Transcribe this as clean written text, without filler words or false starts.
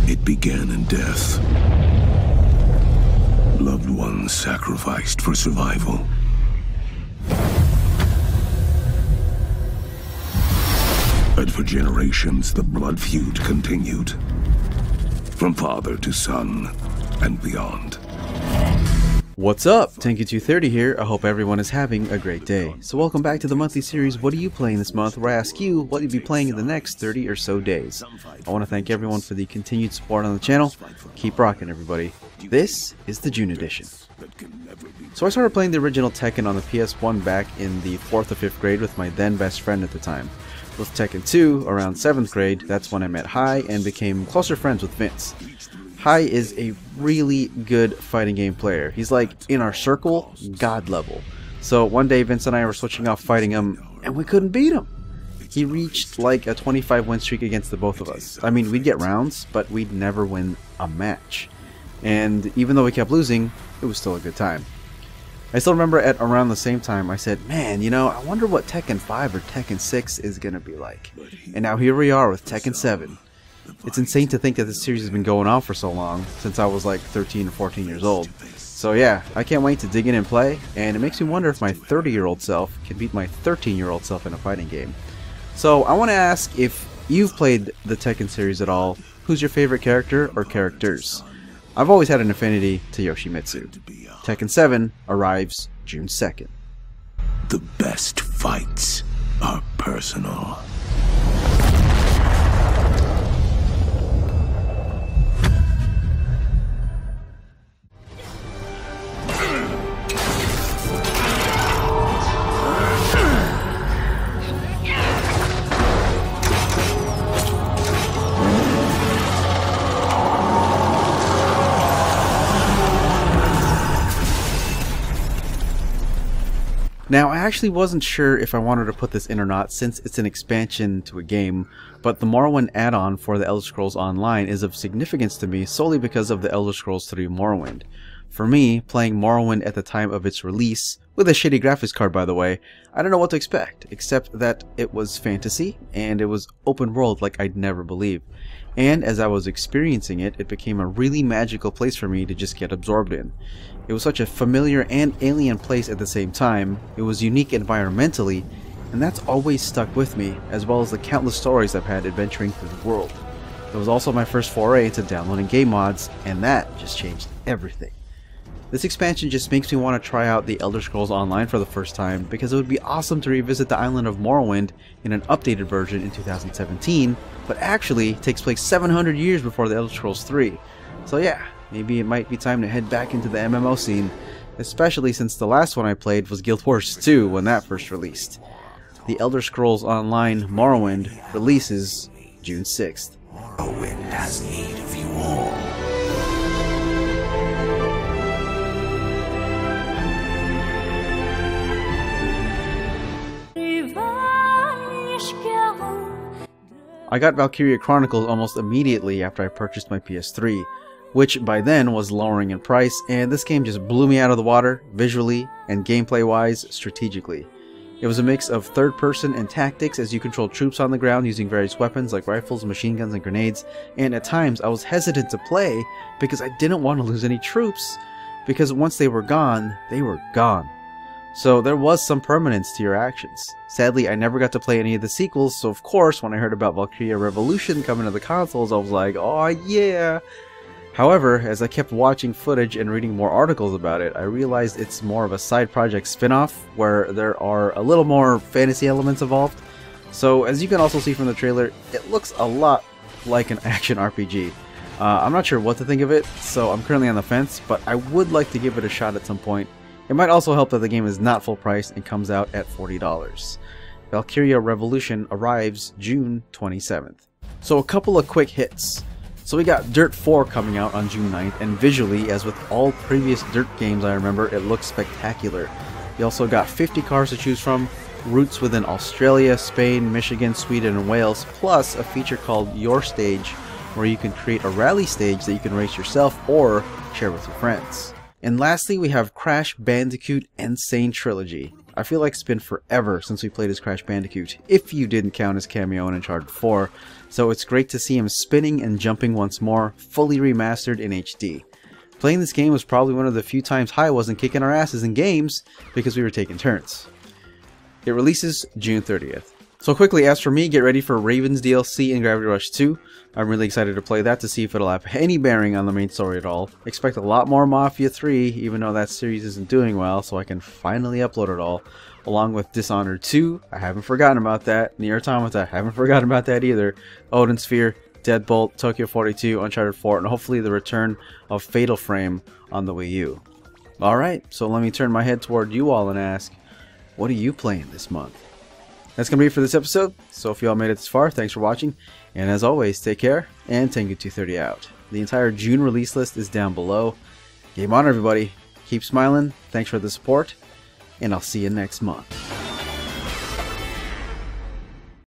It began in death. Loved ones sacrificed for survival. But for generations, the blood feud continued. From father to son, and beyond. What's up? Tenku230 here. I hope everyone is having a great day. So welcome back to the monthly series, What Are You Playing This Month? Where I ask you what you'll be playing in the next 30 or so days. I want to thank everyone for the continued support on the channel. Keep rocking, everybody. This is the June edition. So I started playing the original Tekken on the PS1 back in the 4th or 5th grade with my then best friend at the time. With Tekken 2, around 7th grade, that's when I met Hai and became closer friends with Vince. Hai is a really good fighting game player. He's like, in our circle, god level. So one day Vince and I were switching off fighting him, and we couldn't beat him. He reached like a 25 win streak against the both of us. I mean, we'd get rounds, but we'd never win a match. And even though we kept losing, it was still a good time. I still remember at around the same time I said, man, you know, I wonder what Tekken 5 or Tekken 6 is gonna be like. And now here we are with Tekken 7. It's insane to think that this series has been going on for so long, since I was like 13 or 14 years old. So yeah, I can't wait to dig in and play, and it makes me wonder if my 30-year-old self can beat my 13-year-old self in a fighting game. So I want to ask, if you've played the Tekken series at all, who's your favorite character or characters? I've always had an affinity to Yoshimitsu. Tekken 7 arrives June 2nd. The best fights are personal. Now, I actually wasn't sure if I wanted to put this in or not, since it's an expansion to a game, but the Morrowind add-on for the Elder Scrolls Online is of significance to me solely because of the Elder Scrolls 3 Morrowind. For me, playing Morrowind at the time of its release, with a shitty graphics card by the way, I don't know what to expect, except that it was fantasy, and it was open world like I'd never believed. And as I was experiencing it, it became a really magical place for me to just get absorbed in. It was such a familiar and alien place at the same time, it was unique environmentally, and that's always stuck with me, as well as the countless stories I've had adventuring through the world. It was also my first foray into downloading game mods, and that just changed everything. This expansion just makes me want to try out the Elder Scrolls Online for the first time, because it would be awesome to revisit the island of Morrowind in an updated version in 2017, but actually takes place 700 years before the Elder Scrolls 3. So yeah, maybe it might be time to head back into the MMO scene, especially since the last one I played was Guild Wars 2 when that first released. The Elder Scrolls Online Morrowind releases June 6th. Morrowind has need of you all. I got Valkyria Chronicles almost immediately after I purchased my PS3, which by then was lowering in price, and this game just blew me out of the water, visually and gameplay-wise, strategically. It was a mix of third-person and tactics as you control troops on the ground using various weapons like rifles, machine guns, and grenades, and at times I was hesitant to play because I didn't want to lose any troops, because once they were gone, they were gone. So there was some permanence to your actions. Sadly, I never got to play any of the sequels, so of course when I heard about Valkyria Revolution coming to the consoles, I was like, oh yeah! However, as I kept watching footage and reading more articles about it, I realized it's more of a side project spin-off, where there are a little more fantasy elements involved. So as you can also see from the trailer, it looks a lot like an action RPG. I'm not sure what to think of it, so I'm currently on the fence, but I would like to give it a shot at some point. It might also help that the game is not full price and comes out at $40. Valkyria Revolution arrives June 27th. So a couple of quick hits. So we got Dirt 4 coming out on June 9th, and visually, as with all previous Dirt games I remember, it looks spectacular. You also got 50 cars to choose from, routes within Australia, Spain, Michigan, Sweden, and Wales, plus a feature called Your Stage, where you can create a rally stage that you can race yourself or share with your friends. And lastly, we have Crash Bandicoot N.Sane Trilogy. I feel like it's been forever since we played as Crash Bandicoot, if you didn't count his cameo in Uncharted 4, so it's great to see him spinning and jumping once more, fully remastered in HD. Playing this game was probably one of the few times I wasn't kicking our asses in games because we were taking turns. It releases June 30th. So quickly, as for me, get ready for Raven's DLC and Gravity Rush 2. I'm really excited to play that to see if it'll have any bearing on the main story at all. Expect a lot more Mafia 3, even though that series isn't doing well, so I can finally upload it all. Along with Dishonored 2, I haven't forgotten about that. Nier Automata, I haven't forgotten about that either. Odin Sphere, Deadbolt, Tokyo 42, Uncharted 4, and hopefully the return of Fatal Frame on the Wii U. Alright, so let me turn my head toward you all and ask, what are you playing this month? That's going to be it for this episode, so if you all made it this far, thanks for watching, and as always, take care, and Tengu230 out. The entire June release list is down below. Game on, everybody. Keep smiling, thanks for the support, and I'll see you next month.